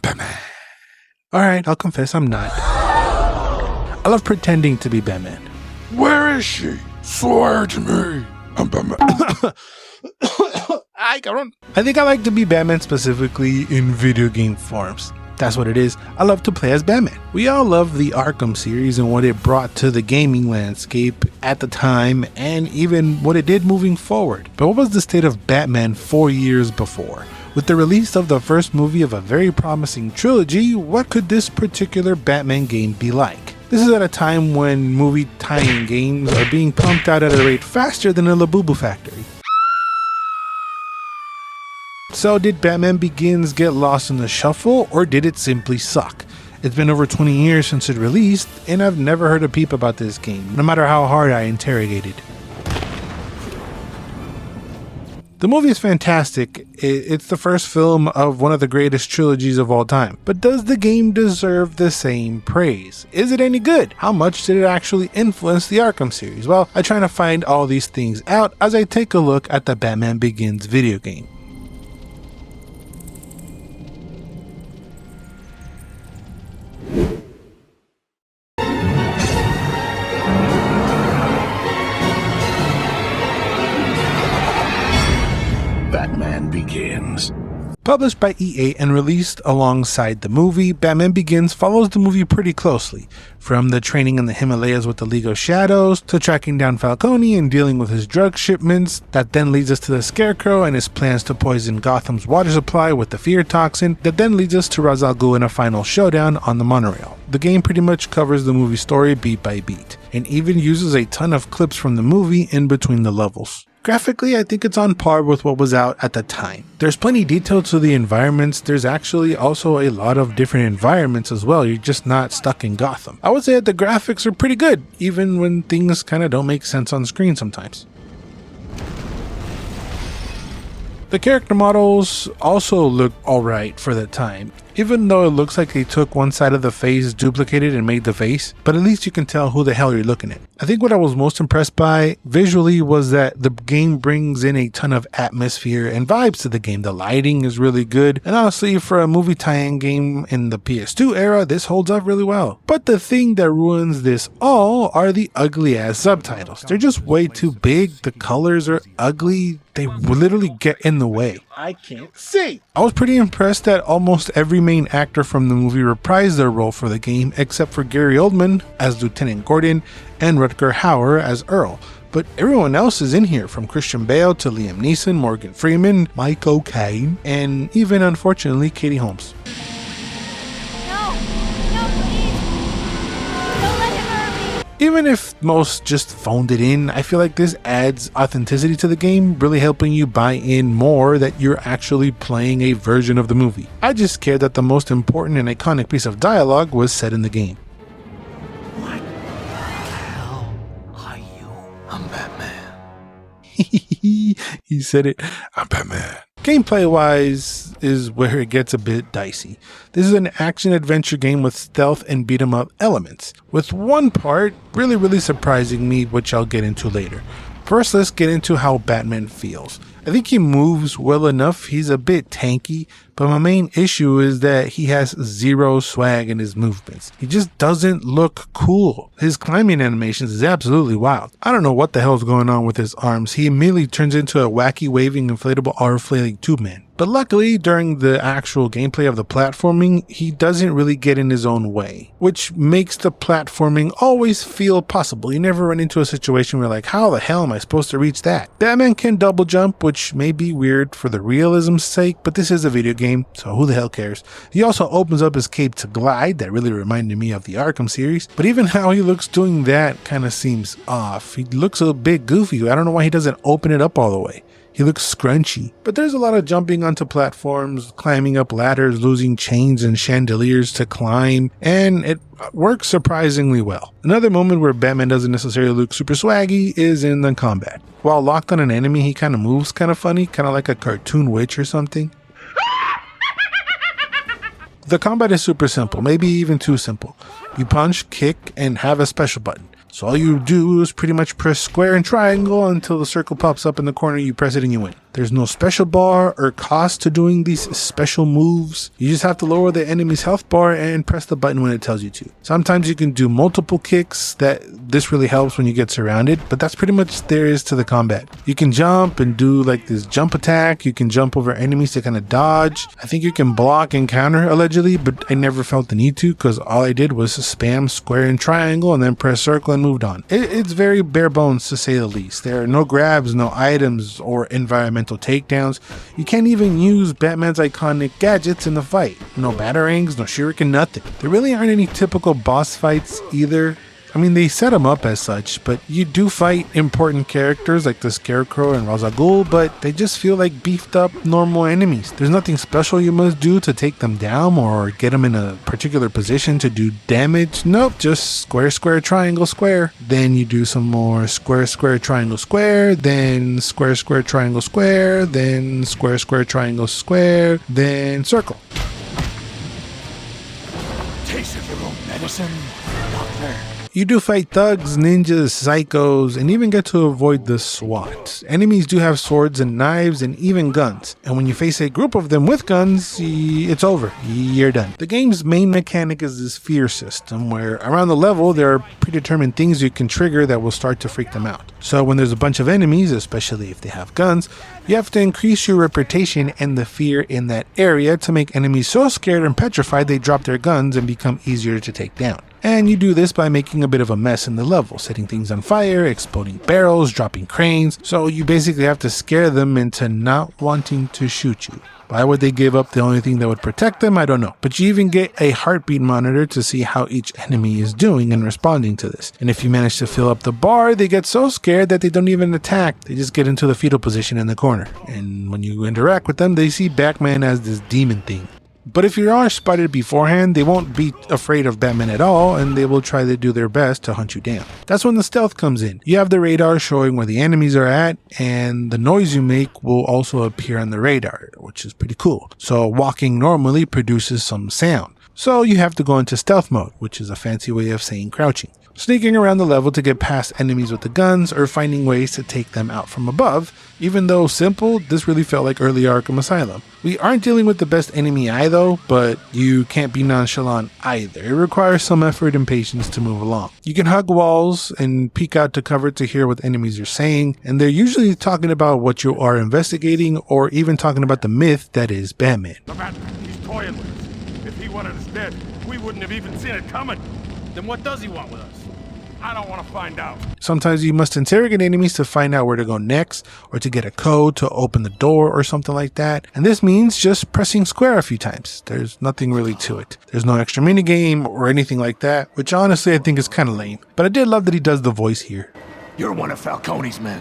I'm Batman. Alright, I'll confess I'm not. I love pretending to be Batman. Where is she? Swear to me. I'm Batman. I think I like to be Batman specifically in video game forms. That's what it is. I love to play as Batman. We all love the Arkham series and what it brought to the gaming landscape at the time and even what it did moving forward. But what was the state of Batman 4 years before? With the release of the first movie of a very promising trilogy, what could this particular Batman game be like? This is at a time when movie tie-in games are being pumped out at a rate faster than a Labubu factory. So did Batman Begins get lost in the shuffle, or did it simply suck? It's been over 20 years since it released, and I've never heard a peep about this game, no matter how hard I interrogated. The movie is fantastic. It's the first film of one of the greatest trilogies of all time. But does the game deserve the same praise? Is it any good? How much did it actually influence the Arkham series? Well, I try to find all these things out as I take a look at the Batman Begins video game. Batman Begins. Published by EA and released alongside the movie, Batman Begins follows the movie pretty closely, from the training in the Himalayas with the League of Shadows, to tracking down Falcone and dealing with his drug shipments, that then leads us to the Scarecrow and his plans to poison Gotham's water supply with the fear toxin, that then leads us to Ra's al Ghul in a final showdown on the monorail. The game pretty much covers the movie story beat by beat, and even uses a ton of clips from the movie in between the levels. Graphically, I think it's on par with what was out at the time. There's plenty detail to the environments. There's actually also a lot of different environments as well. You're just not stuck in Gotham. I would say that the graphics are pretty good, even when things kind of don't make sense on screen sometimes. The character models also look alright for the time, even though it looks like they took one side of the face, duplicated and made the face, but at least you can tell who the hell you're looking at. I think what I was most impressed by visually was that the game brings in a ton of atmosphere and vibes to the game. The lighting is really good, and honestly for a movie tie-in game in the PS2 era, this holds up really well. But the thing that ruins this all are the ugly ass subtitles. They're just way too big, the colors are ugly, they literally get in the way. I can't see. I was pretty impressed that almost every main actor from the movie reprised their role for the game, except for Gary Oldman as Lieutenant Gordon and Rutger Hauer as Earl. But everyone else is in here, from Christian Bale to Liam Neeson, Morgan Freeman, Michael Caine, and even, unfortunately, Katie Holmes. Even if most just phoned it in, I feel like this adds authenticity to the game, really helping you buy in more that you're actually playing a version of the movie. I just cared that the most important and iconic piece of dialogue was said in the game. What the hell are you? I'm Batman. He said it. I'm Batman. Gameplay wise is where it gets a bit dicey. This is an action-adventure game with stealth and beat-em-up elements, with one part really surprising me, which I'll get into later. First, let's get into how Batman feels. I think he moves well enough. He's a bit tanky, but my main issue is that he has zero swag in his movements. He just doesn't look cool. His climbing animations is absolutely wild. I don't know what the hell's going on with his arms. He immediately turns into a wacky waving inflatable arm flailing tube man. But luckily, during the actual gameplay of the platforming, he doesn't really get in his own way, which makes the platforming always feel possible. You never run into a situation where like, how the hell am I supposed to reach that? Batman can double jump, which may be weird for the realism's sake, but this is a video game, so who the hell cares? He also opens up his cape to glide. That really reminded me of the Arkham series, but even how he looks doing that kind of seems off. He looks a bit goofy. I don't know why he doesn't open it up all the way. He looks scrunchy. But there's a lot of jumping onto platforms, climbing up ladders, losing chains and chandeliers to climb, and it works surprisingly well. Another moment where Batman doesn't necessarily look super swaggy is in the combat. While locked on an enemy, he kind of moves kind of funny, kind of like a cartoon witch or something. The combat is super simple, maybe even too simple. You punch, kick, and have a special button. So all you do is pretty much press square and triangle until the circle pops up in the corner, you press it and you win. There's no special bar or cost to doing these special moves. You just have to lower the enemy's health bar and press the button when it tells you to. Sometimes you can do multiple kicks. This really helps when you get surrounded, but that's pretty much there is to the combat. You can jump and do like this jump attack. You can jump over enemies to kind of dodge. I think you can block and counter allegedly, but I never felt the need to because all I did was spam square and triangle and then press circle and moved on. It's very bare bones to say the least. There are no grabs, no items or environmental takedowns. You can't even use Batman's iconic gadgets in the fight. No batarangs, no shuriken, nothing. There really aren't any typical boss fights either. I mean, they set them up as such, but you do fight important characters like the Scarecrow and Ra's al Ghul, but they just feel like beefed up normal enemies. There's nothing special you must do to take them down or get them in a particular position to do damage. Nope, just square, square, triangle, square. Then you do some more square, square, triangle, square, then square, square, triangle, square, then square, square, triangle, square, then circle. Taste of your own medicine, Doctor. You do fight thugs, ninjas, psychos, and even get to avoid the SWAT. Enemies do have swords and knives and even guns. And when you face a group of them with guns, it's over. You're done. The game's main mechanic is this fear system where around the level there are predetermined things you can trigger that will start to freak them out. So when there's a bunch of enemies, especially if they have guns, you have to increase your reputation and the fear in that area to make enemies so scared and petrified they drop their guns and become easier to take down. And you do this by making a bit of a mess in the level, setting things on fire, exploding barrels, dropping cranes, so you basically have to scare them into not wanting to shoot you. Why would they give up the only thing that would protect them? I don't know. But you even get a heartbeat monitor to see how each enemy is doing and responding to this. And if you manage to fill up the bar, they get so scared that they don't even attack. They just get into the fetal position in the corner. And when you interact with them, they see Batman as this demon thing. But if you are spotted beforehand, they won't be afraid of Batman at all, and they will try to do their best to hunt you down. That's when the stealth comes in. You have the radar showing where the enemies are at, and the noise you make will also appear on the radar, which is pretty cool. So walking normally produces some sound. So you have to go into stealth mode, which is a fancy way of saying crouching. Sneaking around the level to get past enemies with the guns or finding ways to take them out from above. Even though simple, this really felt like early Arkham Asylum. We aren't dealing with the best enemy eye though, but you can't be nonchalant either. It requires some effort and patience to move along. You can hug walls and peek out to cover to hear what enemies are saying, and they're usually talking about what you are investigating or even talking about the myth that is Batman. The Batman, he's toying with us. If he wanted us dead, we wouldn't have even seen it coming. Then what does he want with us? I don't want to find out. Sometimes you must interrogate enemies to find out where to go next, or to get a code to open the door or something like that. And this means just pressing square a few times. There's nothing really to it. There's no extra minigame or anything like that, which honestly I think is kind of lame. But I did love that he does the voice here. You're one of Falcone's men.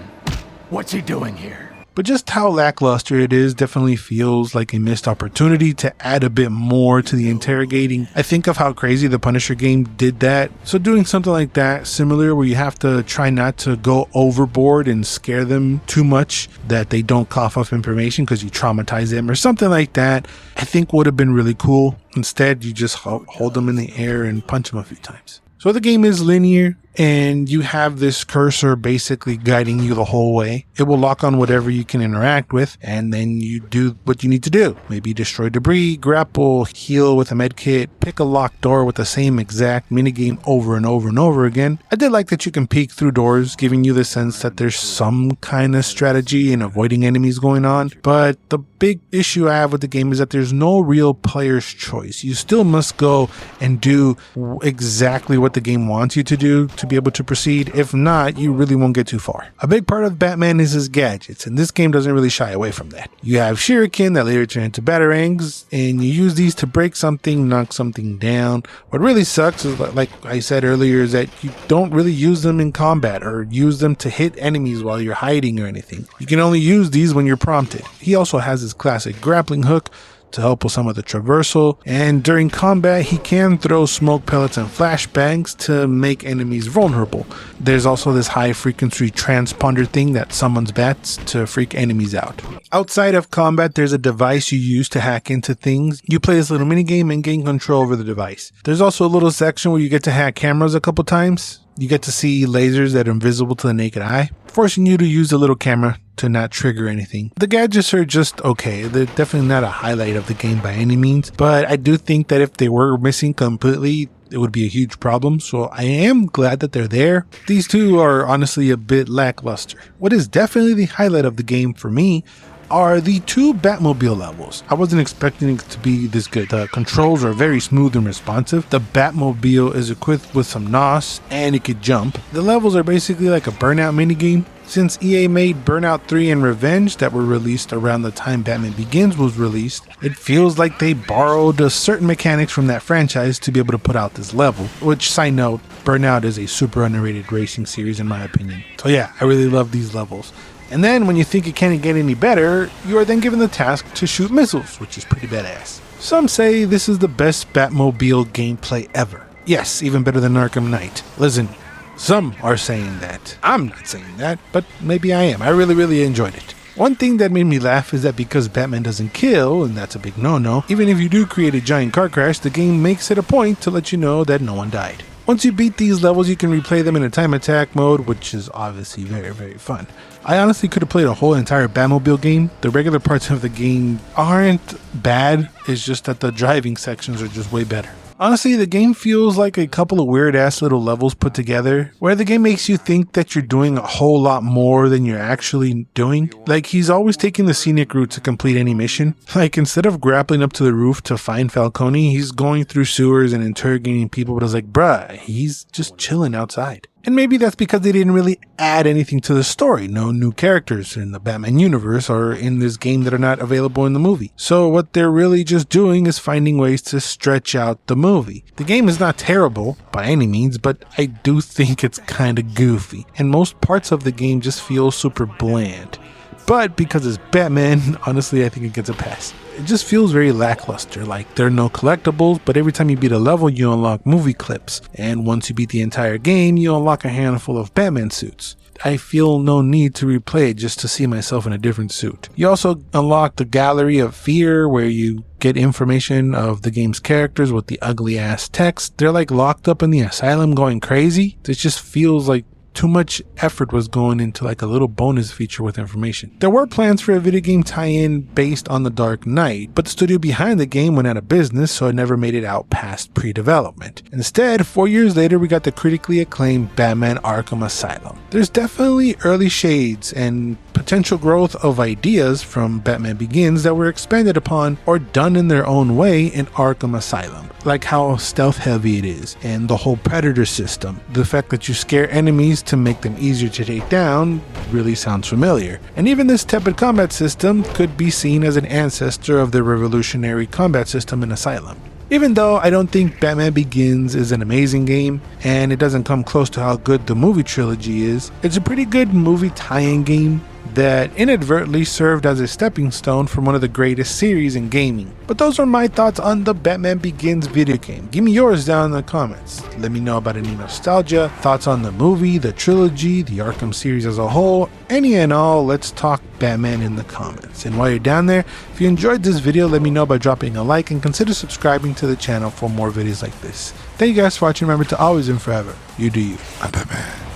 What's he doing here? But just how lackluster it is definitely feels like a missed opportunity to add a bit more to the interrogating. I think of how crazy the Punisher game did that. So doing something like that, similar, where you have to try not to go overboard and scare them too much that they don't cough up information because you traumatize them or something like that, I think would have been really cool. Instead, you just hold them in the air and punch them a few times. So the game is linear, and you have this cursor basically guiding you the whole way. It will lock on whatever you can interact with, and then you do what you need to do. Maybe destroy debris, grapple, heal with a medkit, pick a locked door with the same exact minigame over and over and over again. I did like that you can peek through doors, giving you the sense that there's some kind of strategy in avoiding enemies going on. But the big issue I have with the game is that there's no real player's choice. You still must go and do exactly what the game wants you to do to be able to proceed. If not, you really won't get too far. A big part of Batman is his gadgets, and this game doesn't really shy away from that. You have shuriken that later turn into batarangs, and you use these to break something, knock something down. What really sucks is, like I said earlier, is that you don't really use them in combat or use them to hit enemies while you're hiding or anything. You can only use these when you're prompted. He also has his classic grappling hook to help with some of the traversal, and during combat he can throw smoke pellets and flashbangs to make enemies vulnerable. There's also this high frequency transponder thing that summons bats to freak enemies out. Outside of combat, there's a device you use to hack into things. You play this little minigame and gain control over the device. There's also a little section where you get to hack cameras a couple times. You get to see lasers that are invisible to the naked eye, forcing you to use the little camera to not trigger anything. The gadgets are just okay. They're definitely not a highlight of the game by any means, but I do think that if they were missing completely, it would be a huge problem, so I am glad that they're there. These two are honestly a bit lackluster. What is definitely the highlight of the game for me are the 2 Batmobile levels. I wasn't expecting it to be this good. The controls are very smooth and responsive. The Batmobile is equipped with some NOS and it could jump. The levels are basically like a Burnout minigame. Since EA made Burnout 3 and Revenge that were released around the time Batman Begins was released, it feels like they borrowed a certain mechanics from that franchise to be able to put out this level. Which, side note, Burnout is a super underrated racing series in my opinion. So yeah, I really love these levels. And then when you think it can't get any better, you are then given the task to shoot missiles, which is pretty badass. Some say this is the best Batmobile gameplay ever. Yes, even better than Arkham Knight. Listen, some are saying that. I'm not saying that, but maybe I am. I really enjoyed it. One thing that made me laugh is that because Batman doesn't kill, and that's a big no-no, even if you do create a giant car crash, the game makes it a point to let you know that no one died. Once you beat these levels, you can replay them in a time attack mode, which is obviously very fun. I honestly could have played a whole entire Batmobile game. The regular parts of the game aren't bad, it's just that the driving sections are just way better. Honestly, the game feels like a couple of weird ass little levels put together, where the game makes you think that you're doing a whole lot more than you're actually doing. Like, he's always taking the scenic route to complete any mission. Like, instead of grappling up to the roof to find Falcone, he's going through sewers and interrogating people, but it's like, bruh, he's just chilling outside. And maybe that's because they didn't really add anything to the story. No new characters in the Batman universe or in this game that are not available in the movie. So what they're really just doing is finding ways to stretch out the movie. The game is not terrible by any means, but I do think it's kind of goofy. And most parts of the game just feel super bland. But because it's Batman, honestly, I think it gets a pass. It just feels very lackluster, like there are no collectibles, but every time you beat a level, you unlock movie clips. And once you beat the entire game, you unlock a handful of Batman suits. I feel no need to replay it just to see myself in a different suit. You also unlock the Gallery of Fear, where you get information of the game's characters with the ugly ass text. They're like locked up in the asylum going crazy. It just feels like too much effort was going into like a little bonus feature with information. There were plans for a video game tie-in based on The Dark Knight, but the studio behind the game went out of business, so it never made it out past pre-development. Instead, 4 years later, we got the critically acclaimed Batman Arkham Asylum. There's definitely early shades and potential growth of ideas from Batman Begins that were expanded upon or done in their own way in Arkham Asylum, like how stealth heavy it is, and the whole predator system. The fact that you scare enemies to make them easier to take down really sounds familiar. And even this tepid combat system could be seen as an ancestor of the revolutionary combat system in Asylum. Even though I don't think Batman Begins is an amazing game, and it doesn't come close to how good the movie trilogy is, it's a pretty good movie tie-in game that inadvertently served as a stepping stone from one of the greatest series in gaming. But those are my thoughts on the Batman Begins video game. Give me yours down in the comments. Let me know about any nostalgia, thoughts on the movie, the trilogy, the Arkham series as a whole, any and all. Let's talk Batman in the comments. And while you're down there, if you enjoyed this video, let me know by dropping a like and consider subscribing to the channel for more videos like this. Thank you guys for watching. Remember to always and forever, you do you. I'm Batman.